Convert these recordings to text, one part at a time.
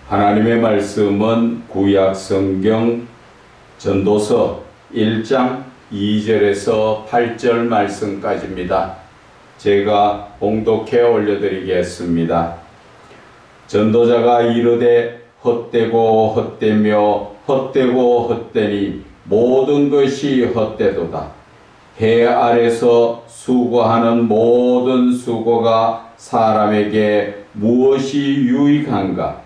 하나님의 말씀은 구약 성경 전도서 1장 2절에서 8절 말씀까지입니다. 제가 봉독해 올려드리겠습니다. 전도자가 이르되 헛되고 헛되며 헛되고 헛되니 모든 것이 헛되도다. 해 아래서 수고하는 모든 수고가 사람에게 무엇이 유익한가?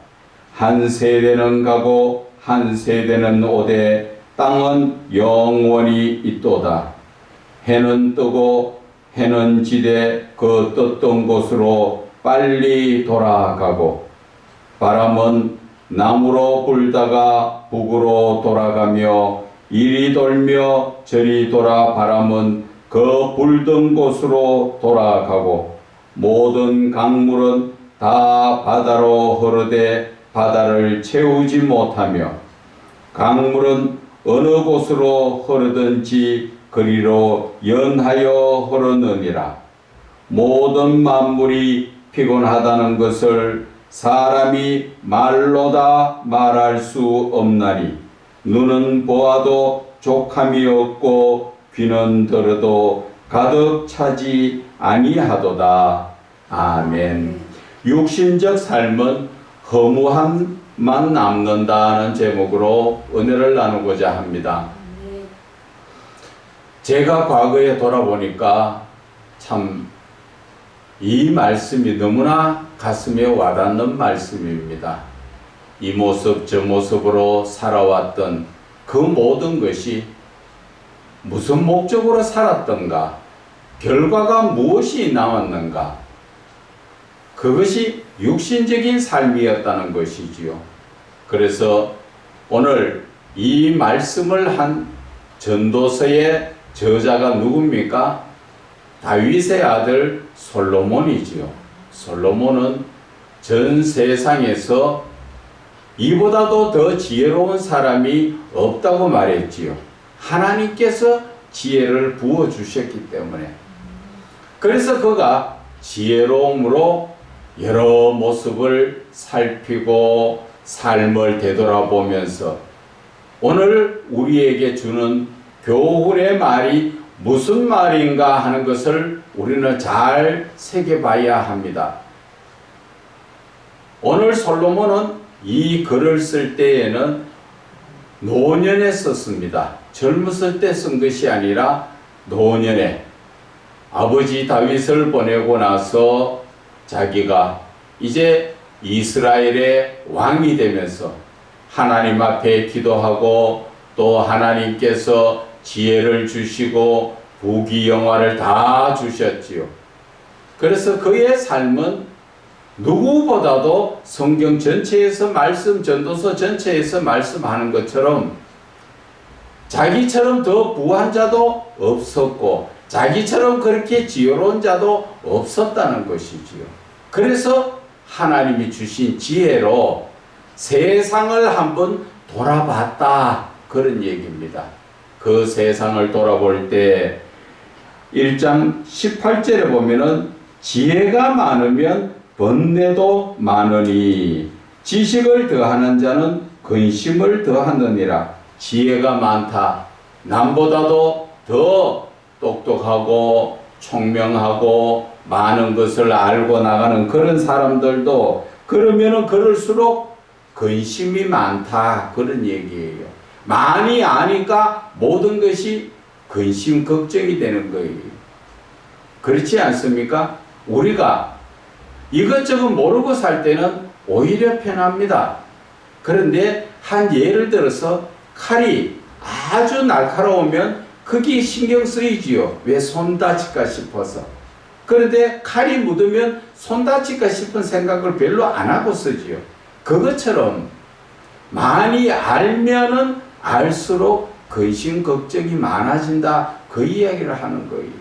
한 세대는 가고 한 세대는 오되 땅은 영원히 있도다. 해는 뜨고 해는 지되 그 떴던 곳으로 빨리 돌아가고 바람은 남으로 불다가 북으로 돌아가며 이리 돌며 저리 돌아 바람은 그 불던 곳으로 돌아가고 모든 강물은 다 바다로 흐르되 바다를 채우지 못하며 강물은 어느 곳으로 흐르든지 그리로 연하여 흐르느니라. 모든 만물이 피곤하다는 것을 사람이 말로 다 말할 수 없나니 눈은 보아도 족함이 없고 귀는 들어도 가득 차지 아니하도다. 아멘. 육신적 삶은 허무함만 남는다는 제목으로 은혜를 나누고자 합니다. 제가 과거에 돌아보니까 참 이 말씀이 너무나 가슴에 와닿는 말씀입니다. 이 모습 저 모습으로 살아왔던 그 모든 것이 무슨 목적으로 살았던가, 결과가 무엇이 나왔는가, 그것이 육신적인 삶이었다는 것이지요. 그래서 오늘 이 말씀을 한 전도서의 저자가 누굽니까? 다윗의 아들 솔로몬이지요. 솔로몬은 전 세상에서 이보다도 더 지혜로운 사람이 없다고 말했지요. 하나님께서 지혜를 부어주셨기 때문에. 그래서 그가 지혜로움으로 여러 모습을 살피고 삶을 되돌아보면서 오늘 우리에게 주는 교훈의 말이 무슨 말인가 하는 것을 우리는 잘 새겨봐야 합니다. 오늘 솔로몬은 이 글을 쓸 때에는 노년에 썼습니다. 젊었을 때 쓴 것이 아니라 노년에 아버지 다윗을 보내고 나서 자기가 이제 이스라엘의 왕이 되면서 하나님 앞에 기도하고 또 하나님께서 지혜를 주시고 부귀영화를 다 주셨지요. 그래서 그의 삶은 누구보다도 성경 전체에서 전도서 전체에서 말씀하는 것처럼 자기처럼 더 부한 자도 없었고 자기처럼 그렇게 지혜로운 자도 없었다는 것이지요. 그래서 하나님이 주신 지혜로 세상을 한번 돌아봤다, 그런 얘기입니다. 그 세상을 돌아볼 때 1장 18절에 보면은 지혜가 많으면 번뇌도 많으니 지식을 더하는 자는 근심을 더하느니라. 지혜가 많다. 남보다도 더 똑똑하고 총명하고 많은 것을 알고 나가는 그런 사람들도 그러면은 그럴수록 근심이 많다, 그런 얘기예요. 많이 아니까 모든 것이 근심 걱정이 되는 거예요. 그렇지 않습니까? 우리가 이것저것 모르고 살 때는 오히려 편합니다. 그런데 한 예를 들어서 칼이 아주 날카로우면 그게 신경 쓰이지요. 왜 손 다칠까 싶어서. 그런데 칼이 묻으면 손 다칠까 싶은 생각을 별로 안 하고 쓰지요. 그것처럼 많이 알면은 알수록 근심 걱정이 많아진다, 그 이야기를 하는 거예요.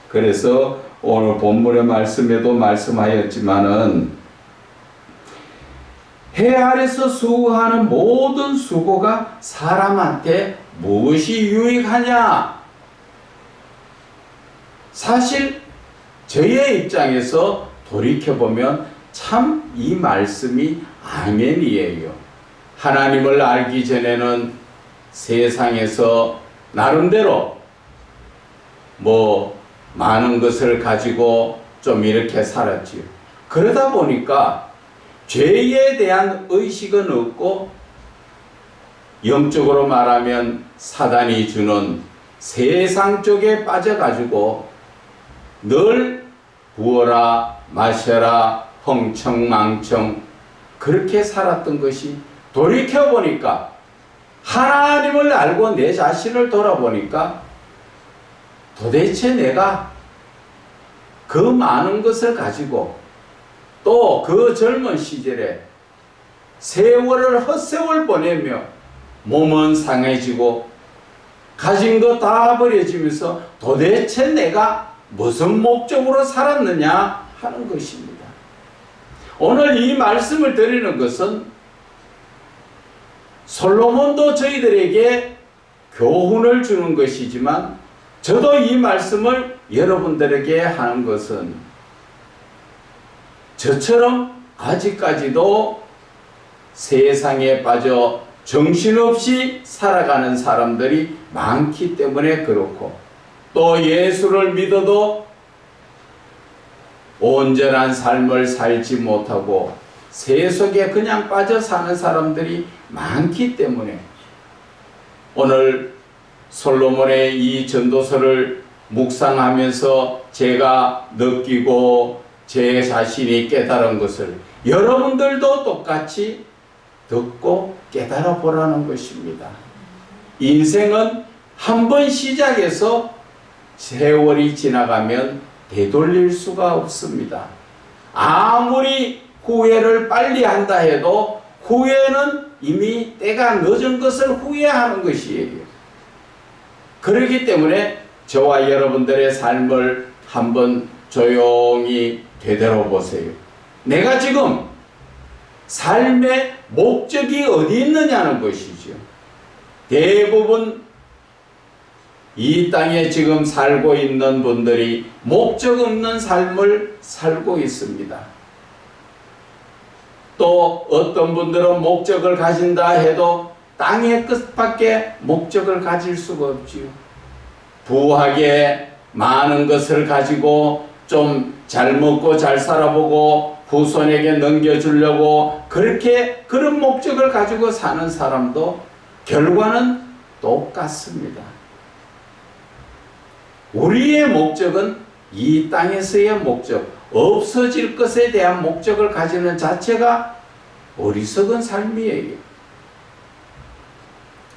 그래서 오늘 본문의 말씀에도 말씀하였지만은 해 아래서 수고하는 모든 수고가 사람한테 무엇이 유익하냐? 사실 저의 입장에서 돌이켜보면 참 이 말씀이 아멘이에요. 하나님을 알기 전에는 세상에서 나름대로 많은 것을 가지고 좀 이렇게 살았지요. 그러다 보니까 죄에 대한 의식은 없고, 영적으로 말하면 사단이 주는 세상 쪽에 빠져가지고 늘 부어라 마셔라 흥청망청 그렇게 살았던 것이, 돌이켜보니까 하나님을 알고 내 자신을 돌아보니까 도대체 내가 그 많은 것을 가지고 또 그 젊은 시절에 세월을 헛세월 보내며 몸은 상해지고 가진 거 다 버려지면서 도대체 내가 무슨 목적으로 살았느냐 하는 것입니다. 오늘 이 말씀을 드리는 것은 솔로몬도 저희들에게 교훈을 주는 것이지만, 저도 이 말씀을 여러분들에게 하는 것은 저처럼 아직까지도 세상에 빠져 정신없이 살아가는 사람들이 많기 때문에 그렇고, 또 예수를 믿어도 온전한 삶을 살지 못하고 세속에 그냥 빠져 사는 사람들이 많기 때문에, 오늘 솔로몬의 이 전도서를 묵상하면서 제가 느끼고 제 자신이 깨달은 것을 여러분들도 똑같이 듣고 깨달아 보라는 것입니다. 인생은 한 번 시작해서 세월이 지나가면 되돌릴 수가 없습니다. 아무리 후회를 빨리 한다 해도 후회는 이미 때가 늦은 것을 후회하는 것이에요. 그렇기 때문에 저와 여러분들의 삶을 한번 조용히 되돌아보세요. 내가 지금 삶의 목적이 어디 있느냐는 것이죠. 대부분 이 땅에 지금 살고 있는 분들이 목적 없는 삶을 살고 있습니다. 또 어떤 분들은 목적을 가진다 해도 땅의 끝밖에 목적을 가질 수가 없지요. 부하게 많은 것을 가지고 좀 잘 먹고 잘 살아보고 후손에게 넘겨주려고 그런 목적을 가지고 사는 사람도 결과는 똑같습니다. 우리의 목적은 이 땅에서의 목적, 없어질 것에 대한 목적을 가지는 자체가 어리석은 삶이에요.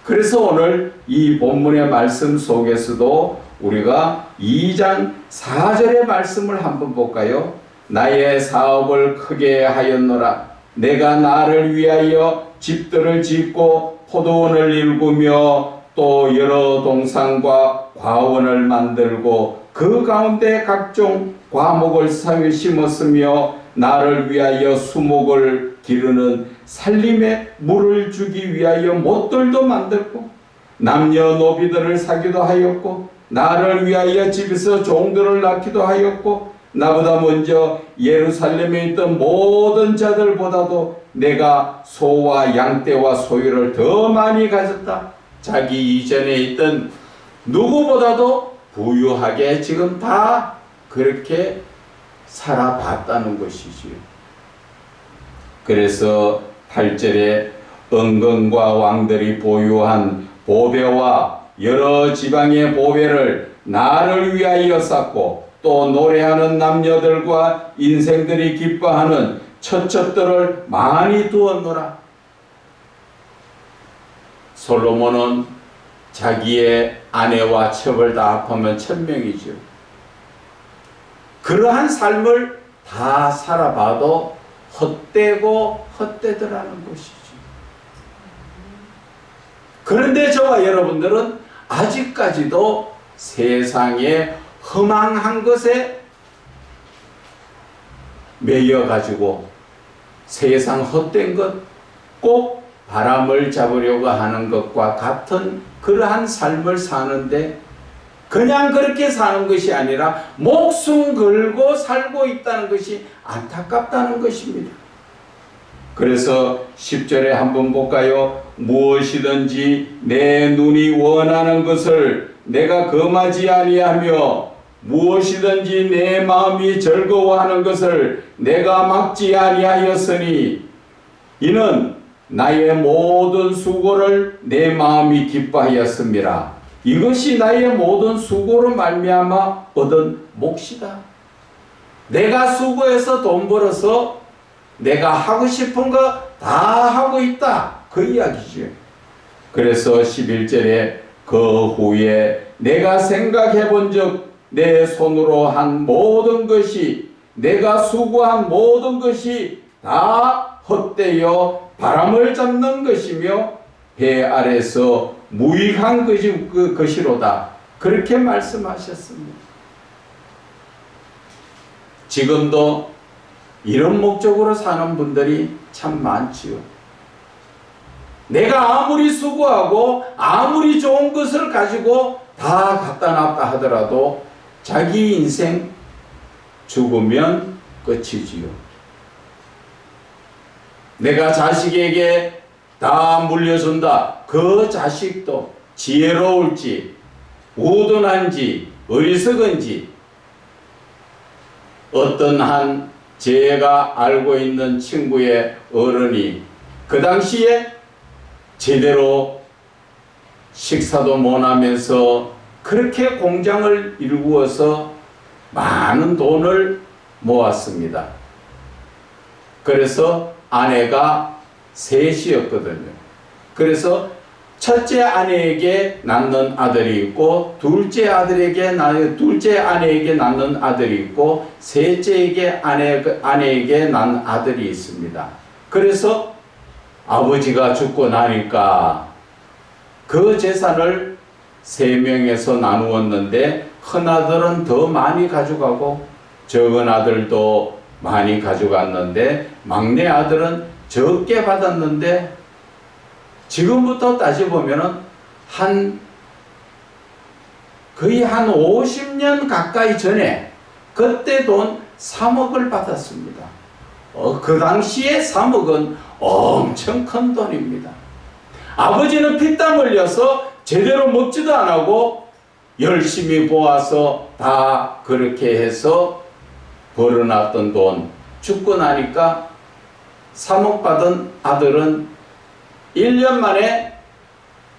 그래서 오늘 이 본문의 말씀 속에서도 우리가 2장 4절의 말씀을 한번 볼까요? 나의 사업을 크게 하였노라. 내가 나를 위하여 집들을 짓고 포도원을 일구며 또 여러 동산과 과원을 만들고 그 가운데 각종 과목을 심었으며 나를 위하여 수목을 기르는 살림에 물을 주기 위하여 못들도 만들고 남녀노비들을 사기도 하였고 나를 위하여 집에서 종들을 낳기도 하였고 나보다 먼저 예루살렘에 있던 모든 자들보다도 내가 소와 양떼와 소유를 더 많이 가졌다. 자기 이전에 있던 누구보다도 부유하게 지금 다 그렇게 살아봤다는 것이지요. 그래서 8절에 은근과 왕들이 보유한 보배와 여러 지방의 보배를 나를 위하여 쌓고 또 노래하는 남녀들과 인생들이 기뻐하는 처첩들을 많이 두었노라. 솔로몬은 자기의 아내와 첩을 다 합하면 1000명이죠. 그러한 삶을 다 살아봐도 헛되고 헛되더라는 것이죠. 그런데 저와 여러분들은 아직까지도 세상에 허망한 것에 매여가지고 세상 헛된 것, 꼭 바람을 잡으려고 하는 것과 같은 그러한 삶을 사는데 그냥 그렇게 사는 것이 아니라 목숨 걸고 살고 있다는 것이 안타깝다는 것입니다. 그래서 10절에 한번 볼까요? 무엇이든지 내 눈이 원하는 것을 내가 금하지 아니하며 무엇이든지 내 마음이 즐거워하는 것을 내가 막지 아니하였으니 이는 나의 모든 수고를 내 마음이 기뻐하였습니다. 이것이 나의 모든 수고로 말미암아 얻은 몫이다. 내가 수고해서 돈 벌어서 내가 하고 싶은 거 다 하고 있다. 그 이야기죠. 그래서 11절에 그 후에 내가 생각해 본 적 내 손으로 한 모든 것이 내가 수고한 모든 것이 다 헛되어 바람을 잡는 것이며 배 아래서 무익한 것이로다. 그렇게 말씀하셨습니다. 지금도 이런 목적으로 사는 분들이 참 많지요. 내가 아무리 수고하고 아무리 좋은 것을 가지고 다 갖다 놨다 하더라도 자기 인생 죽으면 끝이지요. 내가 자식에게 다 물려준다. 그 자식도 지혜로울지 우둔한지 어리석은지 어떤 한 제가 알고 있는 친구의 어른이 그 당시에 제대로 식사도 못하면서 그렇게 공장을 일구어서 많은 돈을 모았습니다. 그래서 아내가 셋이었거든요. 그래서 첫째 아내에게 낳는 아들이 있고 둘째 아내에게 낳는 아들이 있고 셋째에게 아내에게 낳은 아들이 있습니다. 그래서 아버지가 죽고 나니까 그 재산을 세 명에서 나누었는데 큰 아들은 더 많이 가져가고 적은 아들도 많이 가져갔는데 막내 아들은 적게 받았는데 지금부터 따져보면은 거의 한 50년 가까이 전에 그때 돈 3억을 받았습니다. 그 당시에 3억은 엄청 큰 돈입니다. 아버지는 피땀 흘려서 제대로 먹지도 안 하고 열심히 모아서 다 그렇게 해서 벌어놨던 돈 죽고 나니까 3억 받은 아들은 1년 만에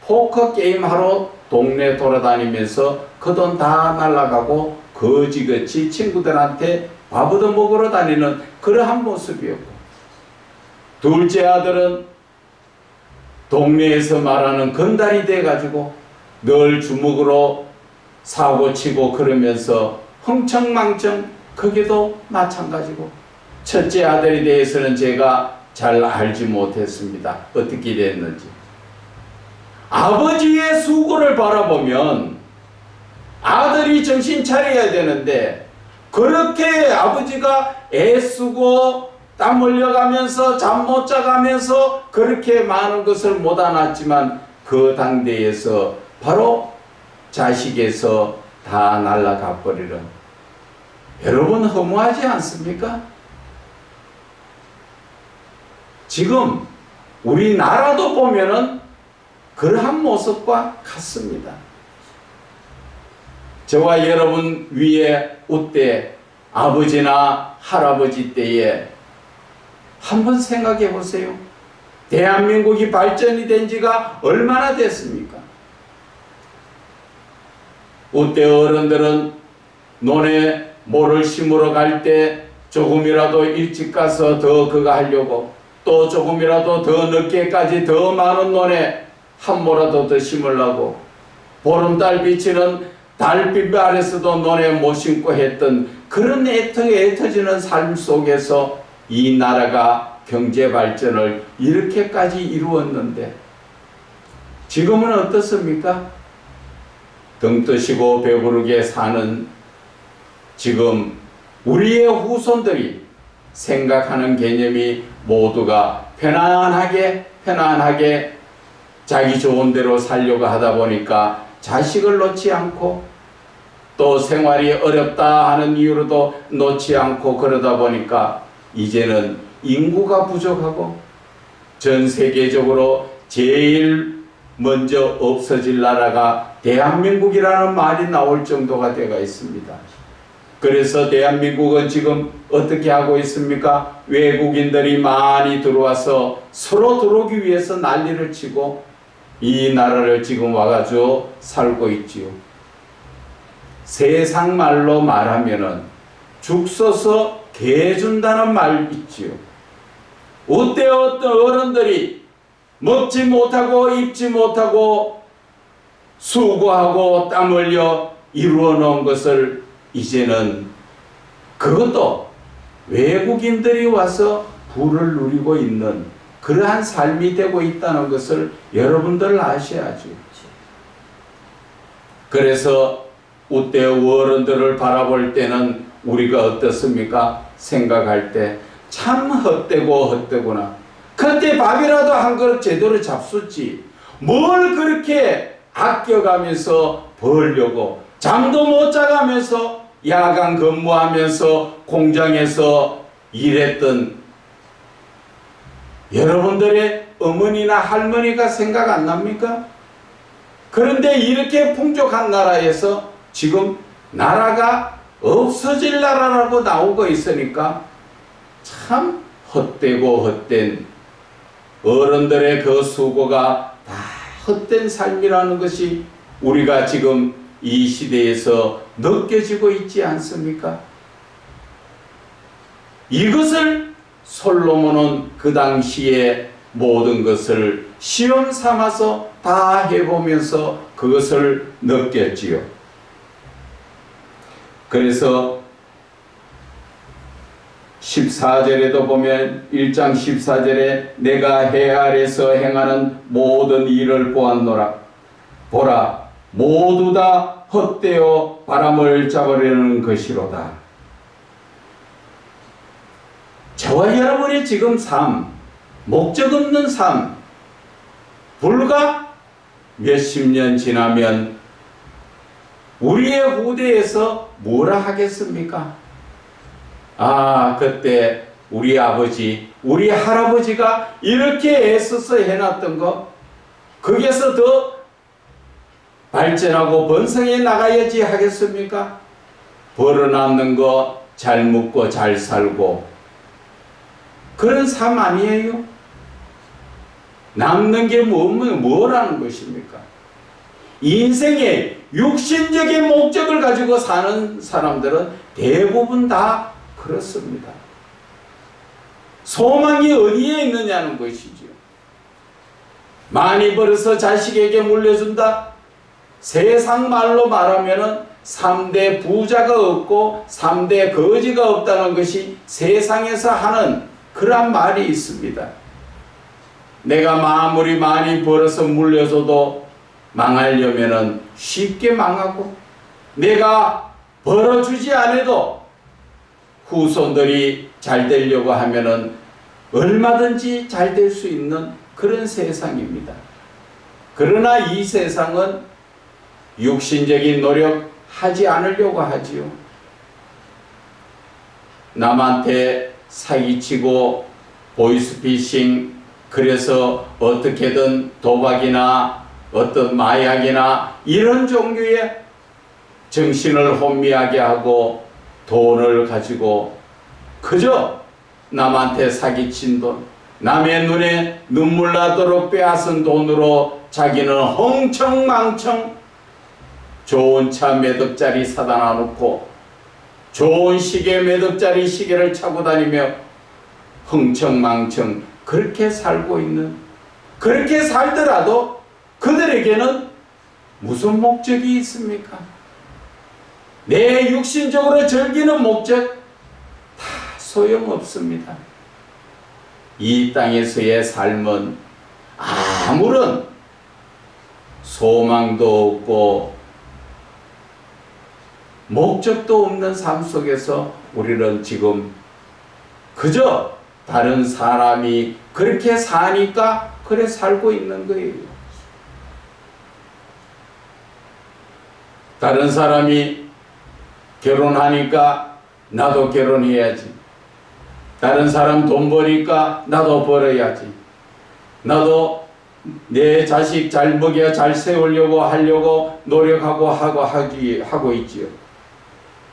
포커 게임 하러 동네 돌아다니면서 그 돈 다 날아가고 거지같이 친구들한테 밥 얻어 먹으러 다니는 그러한 모습이었고 둘째 아들은 동네에서 말하는 건달이 돼가지고 늘 주먹으로 사고치고 그러면서 흥청망청 거기도 마찬가지고 첫째 아들에 대해서는 제가 잘 알지 못했습니다. 어떻게 됐는지. 아버지의 수고를 바라보면 아들이 정신 차려야 되는데 그렇게 아버지가 애쓰고 땀 흘려가면서 잠 못 자가면서 그렇게 많은 것을 못 안았지만 그 당대에서 바로 자식에서 다 날아가 버리는 여러분 허무하지 않습니까? 지금 우리나라도 보면은 그러한 모습과 같습니다. 저와 여러분 위에 웃때 아버지나 할아버지 때에 한번 생각해 보세요. 대한민국이 발전이 된 지가 얼마나 됐습니까? 웃때 어른들은 논에 모를 심으러 갈 때 조금이라도 일찍 가서 더 그거 하려고 또 조금이라도 더 늦게까지 더 많은 논에 한 모라도 더 심으려고 보름달 비치는 달빛 아래서도 논에 못 심고 했던 그런 애터지는 삶 속에서 이 나라가 경제 발전을 이렇게까지 이루었는데 지금은 어떻습니까? 등 뜨시고 배부르게 사는 지금 우리의 후손들이 생각하는 개념이 모두가 편안하게 자기 좋은 대로 살려고 하다 보니까 자식을 놓지 않고 또 생활이 어렵다 하는 이유로도 놓지 않고 그러다 보니까 이제는 인구가 부족하고 전 세계적으로 제일 먼저 없어질 나라가 대한민국이라는 말이 나올 정도가 되어 있습니다. 그래서 대한민국은 지금 어떻게 하고 있습니까? 외국인들이 많이 들어와서 서로 들어오기 위해서 난리를 치고 이 나라를 지금 와가지고 살고 있지요. 세상 말로 말하면은 죽 써서 개 준다는 말 있지요. 어때 어떤 어른들이 먹지 못하고 입지 못하고 수고하고 땀 흘려 이루어 놓은 것을 이제는 그것도 외국인들이 와서 부를 누리고 있는 그러한 삶이 되고 있다는 것을 여러분들 아셔야죠. 그래서 우때 어른들을 바라볼 때는 우리가 어떻습니까? 생각할 때 참 헛되고 헛되구나. 그때 밥이라도 한 그릇 제대로 잡숫지. 뭘 그렇게 아껴가면서 벌려고 잠도 못 자가면서 야간 근무하면서 공장에서 일했던 여러분들의 어머니나 할머니가 생각 안 납니까? 그런데 이렇게 풍족한 나라에서 지금 나라가 없어질 나라라고 나오고 있으니까 참 헛되고 헛된 어른들의 그 수고가 다 헛된 삶이라는 것이 우리가 지금 이 시대에서 느껴지고 있지 않습니까? 이것을 솔로몬은 그 당시에 모든 것을 시험 삼아서 다 해보면서 그것을 느꼈지요. 그래서 14절에도 보면 1장 14절에 내가 해 아래서 행하는 모든 일을 보았노라. 보라 모두 다 헛되어 바람을 잡으려는 것이로다. 저와 여러분의 지금 삶, 목적 없는 삶, 불과 몇십 년 지나면 우리의 후대에서 뭐라 하겠습니까? 아, 그때 우리 아버지, 우리 할아버지가 이렇게 애써서 해놨던 거, 거기에서 더 발전하고 번성해 나가야지 하겠습니까? 벌어남는 거 잘 먹고 잘 살고 그런 삶 아니에요? 남는 게 뭐라는 것입니까? 인생의 육신적인 목적을 가지고 사는 사람들은 대부분 다 그렇습니다. 소망이 어디에 있느냐는 것이죠. 많이 벌어서 자식에게 물려준다. 세상 말로 말하면은 3대 부자가 없고 3대 거지가 없다는 것이 세상에서 하는 그런 말이 있습니다. 내가 아무리 많이 벌어서 물려줘도 망하려면은 쉽게 망하고 내가 벌어주지 않아도 후손들이 잘 되려고 하면은 얼마든지 잘 될 수 있는 그런 세상입니다. 그러나 이 세상은 육신적인 노력하지 않으려고 하지요. 남한테 사기치고 보이스피싱, 그래서 어떻게든 도박이나 어떤 마약이나 이런 종류의 정신을 혼미하게 하고 돈을 가지고 그저 남한테 사기친 돈, 남의 눈에 눈물 나도록 빼앗은 돈으로 자기는 흥청망청 좋은 차 몇 억짜리 사다 놔놓고 좋은 시계 몇 억짜리 시계를 차고 다니며 흥청망청 그렇게 살고 있는, 그렇게 살더라도 그들에게는 무슨 목적이 있습니까? 내 육신적으로 즐기는 목적 다 소용없습니다. 이 땅에서의 삶은 아무런 소망도 없고 목적도 없는 삶 속에서 우리는 지금 그저 다른 사람이 그렇게 사니까 그래 살고 있는 거예요. 다른 사람이 결혼하니까 나도 결혼해야지. 다른 사람 돈 버니까 나도 벌어야지. 나도 내 자식 잘 먹여 잘 세우려고 하려고 노력하고 하고 있지요.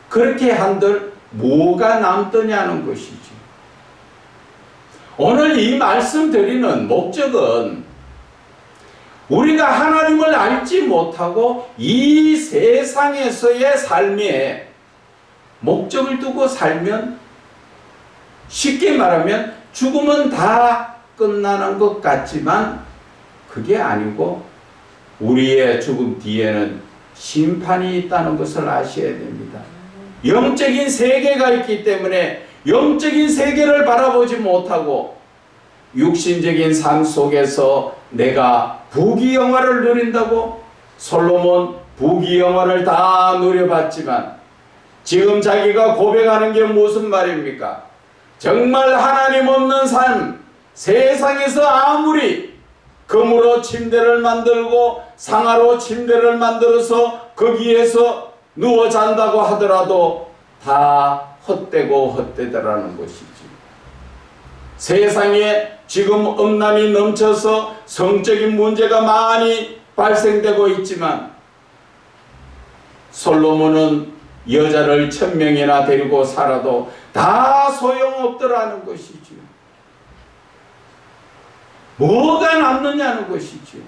그렇게 한들 뭐가 남더냐는 것이지. 오늘 이 말씀 드리는 목적은 우리가 하나님을 알지 못하고 이 세상에서의 삶에 목적을 두고 살면 쉽게 말하면 죽으면 다 끝나는 것 같지만 그게 아니고 우리의 죽음 뒤에는 심판이 있다는 것을 아셔야 됩니다. 영적인 세계가 있기 때문에 영적인 세계를 바라보지 못하고 육신적인 삶 속에서 내가 부귀영화를 누린다고 솔로몬 부귀영화를 다 누려봤지만 지금 자기가 고백하는 게 무슨 말입니까? 정말 하나님 없는 삶, 세상에서 아무리 금으로 침대를 만들고 상아로 침대를 만들어서 거기에서 누워 잔다고 하더라도 다 헛되고 헛되더라는 것이지. 세상에 지금 음란이 넘쳐서 성적인 문제가 많이 발생되고 있지만 솔로몬은 여자를 1000명이나 데리고 살아도 다 소용없더라는 것이지요. 뭐가 남느냐는 것이지요.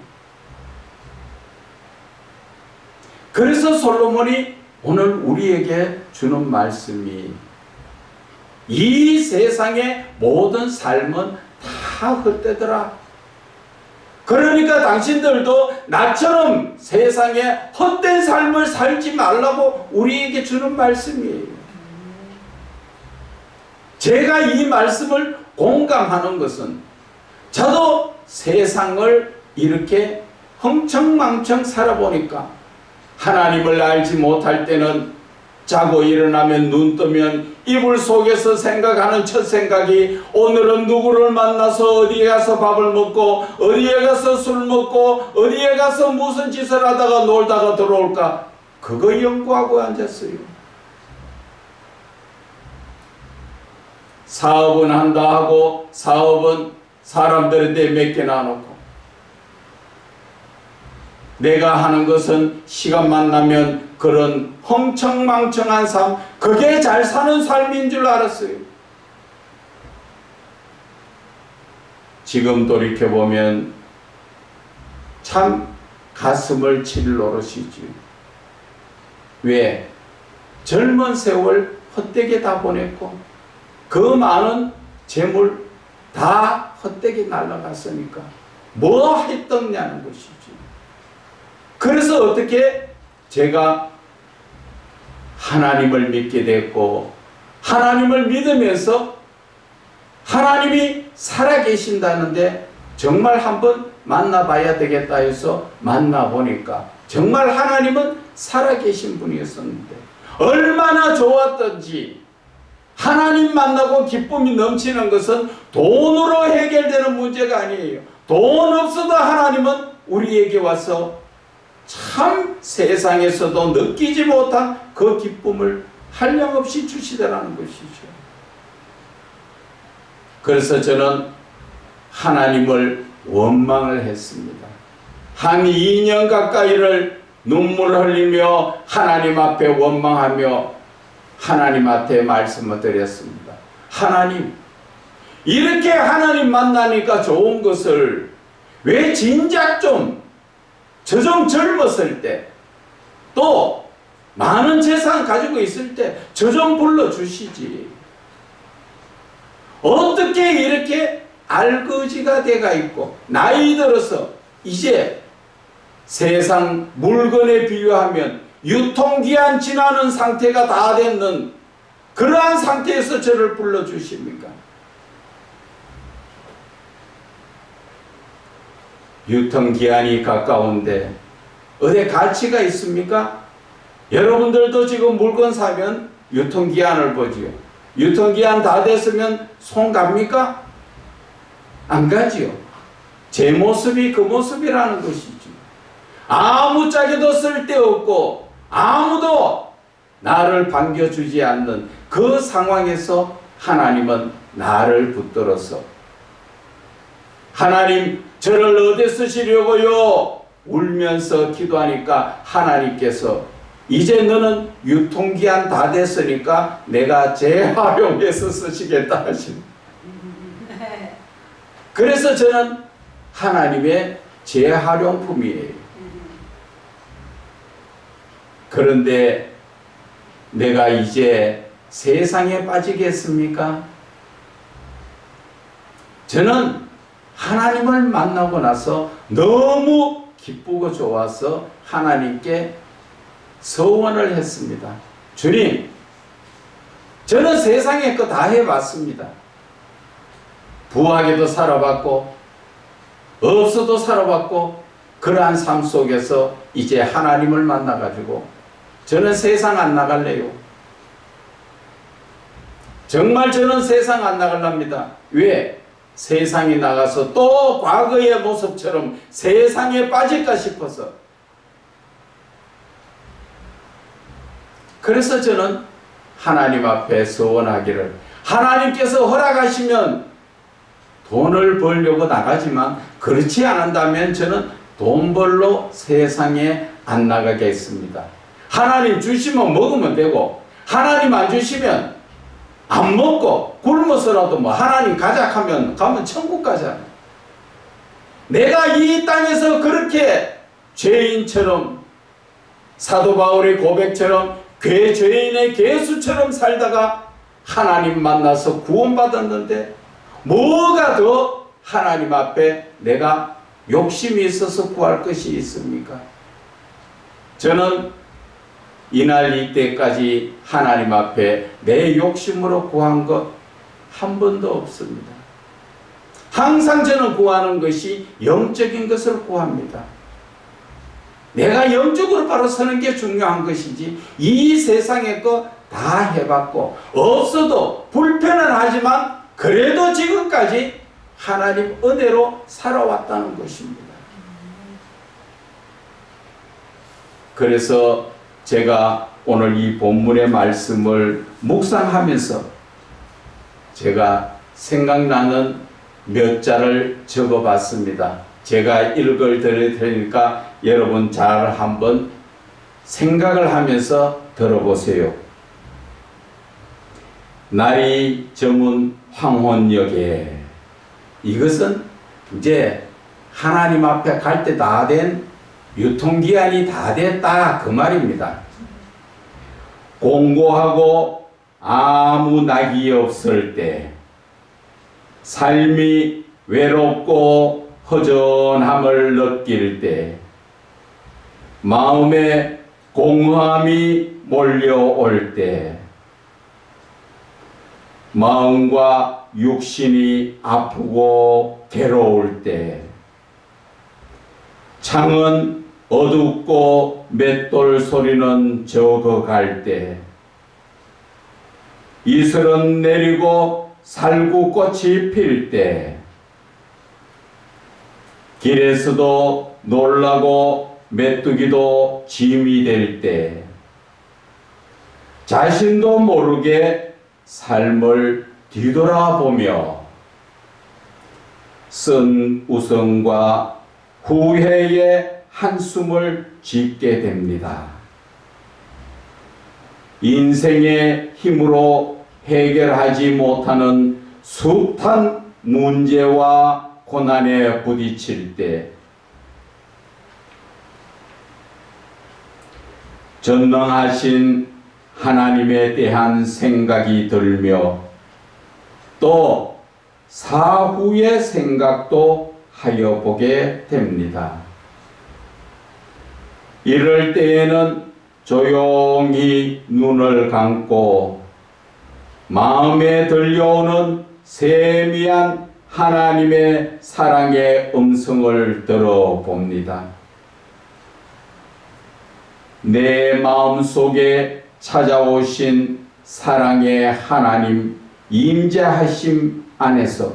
그래서 솔로몬이 오늘 우리에게 주는 말씀이 이 세상의 모든 삶은 다 헛되더라. 그러니까 당신들도 나처럼 세상에 헛된 삶을 살지 말라고 우리에게 주는 말씀이에요. 제가 이 말씀을 공감하는 것은 저도 세상을 이렇게 흥청망청 살아보니까 하나님을 알지 못할 때는 자고 일어나면 눈 뜨면 이불 속에서 생각하는 첫 생각이 오늘은 누구를 만나서 어디에 가서 밥을 먹고 어디에 가서 술 먹고 어디에 가서 무슨 짓을 하다가 놀다가 들어올까, 그거 연구하고 앉았어요. 사업은 한다 하고 사업은 사람들한테 맡겨놔 놓고 내가 하는 것은 시간만 나면 그런 흥청망청한 삶, 그게 잘 사는 삶인 줄 알았어요. 지금 돌이켜보면 참 가슴을 칠 노릇이지. 왜? 젊은 세월 헛되게 다 보냈고 그 많은 재물 다 헛되게 날아갔으니까 뭐 했더냐는 것이지. 그래서 어떻게 제가 하나님을 믿게 됐고 하나님을 믿으면서 하나님이 살아계신다는데 정말 한번 만나봐야 되겠다 해서 만나보니까 정말 하나님은 살아계신 분이었었는데 얼마나 좋았던지. 하나님 만나고 기쁨이 넘치는 것은 돈으로 해결되는 문제가 아니에요. 돈 없어도 하나님은 우리에게 와서 참 세상에서도 느끼지 못한 그 기쁨을 한량없이 주시더라는 것이죠. 그래서 저는 하나님을 원망을 했습니다. 한 2년 가까이를 눈물을 흘리며 하나님 앞에 원망하며 하나님한테 말씀을 드렸습니다. 하나님, 이렇게 하나님 만나니까 좋은 것을 왜 진작 좀 저 좀 젊었을 때 또 많은 재산 가지고 있을 때 저 좀 불러주시지. 어떻게 이렇게 알거지가 돼가 있고 나이 들어서 이제 세상 물건에 비유하면 유통기한 지나는 상태가 다 됐는 그러한 상태에서 저를 불러주십니까? 유통기한이 가까운데 어디 가치가 있습니까? 여러분들도 지금 물건 사면 유통기한을 보지요. 유통기한 다 됐으면 손 갑니까? 안 가지요. 제 모습이 그 모습이라는 것이죠. 아무짝에도 쓸데없고 아무도 나를 반겨주지 않는 그 상황에서 하나님은 나를 붙들어서 하나님 저를 어디 쓰시려고요? 울면서 기도하니까 하나님께서 이제 너는 유통기한 다 됐으니까 내가 재활용해서 쓰시겠다 하시는. 그래서 저는 하나님의 재활용품이에요. 그런데 내가 이제 세상에 빠지겠습니까? 저는 하나님을 만나고 나서 너무 기쁘고 좋아서 하나님께 서원을 했습니다. 주님, 저는 세상에 거 다 해봤습니다. 부하게도 살아봤고 없어도 살아봤고 그러한 삶 속에서 이제 하나님을 만나가지고 저는 세상 안 나갈래요. 정말 저는 세상 안 나갈랍니다. 왜? 세상에 나가서 또 과거의 모습처럼 세상에 빠질까 싶어서. 그래서 저는 하나님 앞에 서원하기를, 하나님께서 허락하시면 돈을 벌려고 나가지만 그렇지 않는다면 저는 돈 벌러 세상에 안 나가겠습니다. 하나님 주시면 먹으면 되고 하나님 안 주시면 안 먹고 굶어서라도 뭐 하나님 가자 하면 가면 천국 가잖아요. 내가 이 땅에서 그렇게 죄인처럼 사도 바울의 고백처럼 죄인의 괴수처럼 살다가 하나님 만나서 구원받았는데 뭐가 더 하나님 앞에 내가 욕심이 있어서 구할 것이 있습니까? 저는 이날 이때까지 하나님 앞에 내 욕심으로 구한 것 한 번도 없습니다. 항상 저는 구하는 것이 영적인 것을 구합니다. 내가 영적으로 바로 서는 게 중요한 것이지 이 세상의 거 다 해봤고 없어도 불편은 하지만 그래도 지금까지 하나님 은혜로 살아왔다는 것입니다. 그래서 제가 오늘 이 본문의 말씀을 묵상하면서 제가 생각나는 몇 자를 적어봤습니다. 제가 읽을 드릴 테니까 여러분 잘 한번 생각을 하면서 들어보세요. 날이 저문 황혼역에, 이것은 이제 하나님 앞에 갈 때 다 된 유통기한이 다 됐다 그 말입니다. 공고하고 아무 낙이 없을 때, 삶이 외롭고 허전함을 느낄 때, 마음에 공허함이 몰려올 때, 마음과 육신이 아프고 괴로울 때, 창은 어둡고 맷돌 소리는 적어갈 때, 이슬은 내리고 살구꽃이 필 때, 길에서도 놀라고 메뚜기도 짐이 될 때, 자신도 모르게 삶을 뒤돌아보며 쓴 우성과 후회의 한숨을 짓게 됩니다. 인생의 힘으로 해결하지 못하는 숱한 문제와 고난에 부딪힐 때, 전능하신 하나님에 대한 생각이 들며 또 사후의 생각도 하여 보게 됩니다. 이럴 때에는 조용히 눈을 감고 마음에 들려오는 세미한 하나님의 사랑의 음성을 들어봅니다. 내 마음속에 찾아오신 사랑의 하나님 임재하심 안에서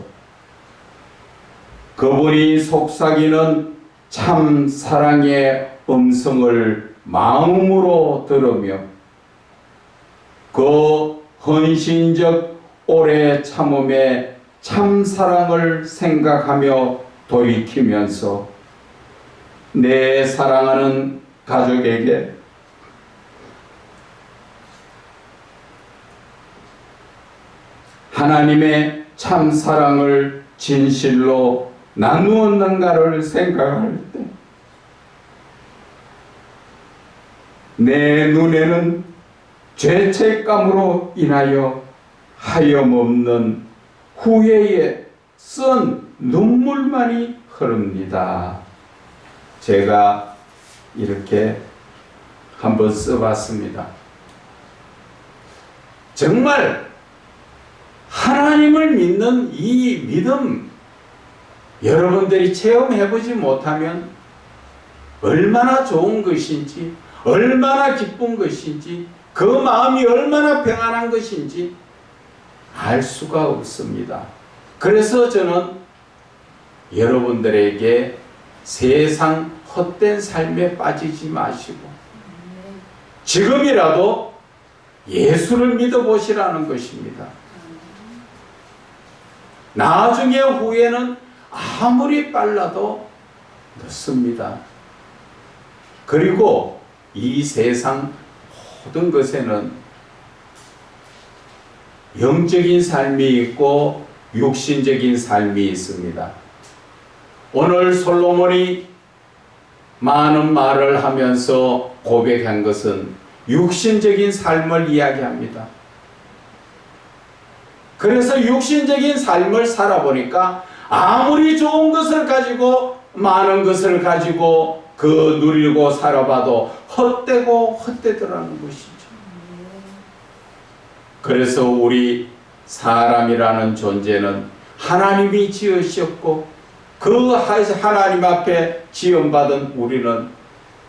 그분이 속삭이는 참 사랑의 음성을 마음으로 들으며 그 헌신적 오래 참음의 참 사랑을 생각하며 돌이키면서 내 사랑하는 가족에게 하나님의 참 사랑을 진실로 나누었는가를 생각할 때 내 눈에는 죄책감으로 인하여 하염없는 후회의 쓴 눈물만이 흐릅니다. 제가 이렇게 한번 써봤습니다. 정말 하나님을 믿는 이 믿음, 여러분들이 체험해보지 못하면 얼마나 좋은 것인지, 얼마나 기쁜 것인지, 그 마음이 얼마나 평안한 것인지 알 수가 없습니다. 그래서 저는 여러분들에게 세상 헛된 삶에 빠지지 마시고 지금이라도 예수를 믿어보시라는 것입니다. 나중에 후회는 아무리 빨라도 늦습니다. 그리고 이 세상 모든 것에는 영적인 삶이 있고 육신적인 삶이 있습니다. 오늘 솔로몬이 많은 말을 하면서 고백한 것은 육신적인 삶을 이야기합니다. 그래서 육신적인 삶을 살아보니까 아무리 좋은 것을 가지고 많은 것을 가지고 그 누리고 살아봐도 헛되고 헛되더라는 것이죠. 그래서 우리 사람이라는 존재는 하나님이 지으셨고 그 하나님 앞에 지음받은 우리는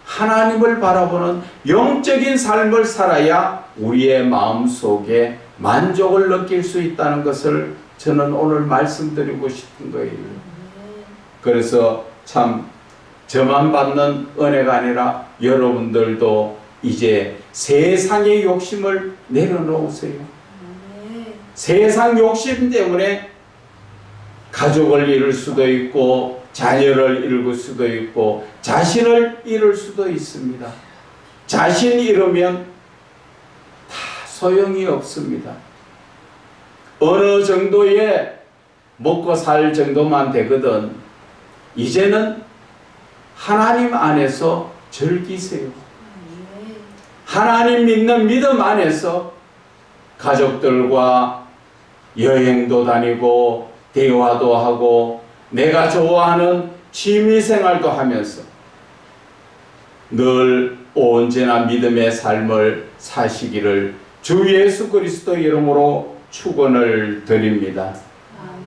하나님을 바라보는 영적인 삶을 살아야 우리의 마음속에 만족을 느낄 수 있다는 것을 저는 오늘 말씀드리고 싶은 거예요. 그래서 참 저만 받는 은혜가 아니라 여러분들도 이제 세상의 욕심을 내려놓으세요. 세상 욕심 때문에 가족을 잃을 수도 있고 자녀를 잃을 수도 있고 자신을 잃을 수도 있습니다. 자신 잃으면 다 소용이 없습니다. 어느 정도의 먹고 살 정도만 되거든 이제는 하나님 안에서 즐기세요. 하나님 믿는 믿음 안에서 가족들과 여행도 다니고 대화도 하고 내가 좋아하는 취미생활도 하면서 늘 언제나 믿음의 삶을 사시기를 주 예수 그리스도 이름으로 축원을 드립니다.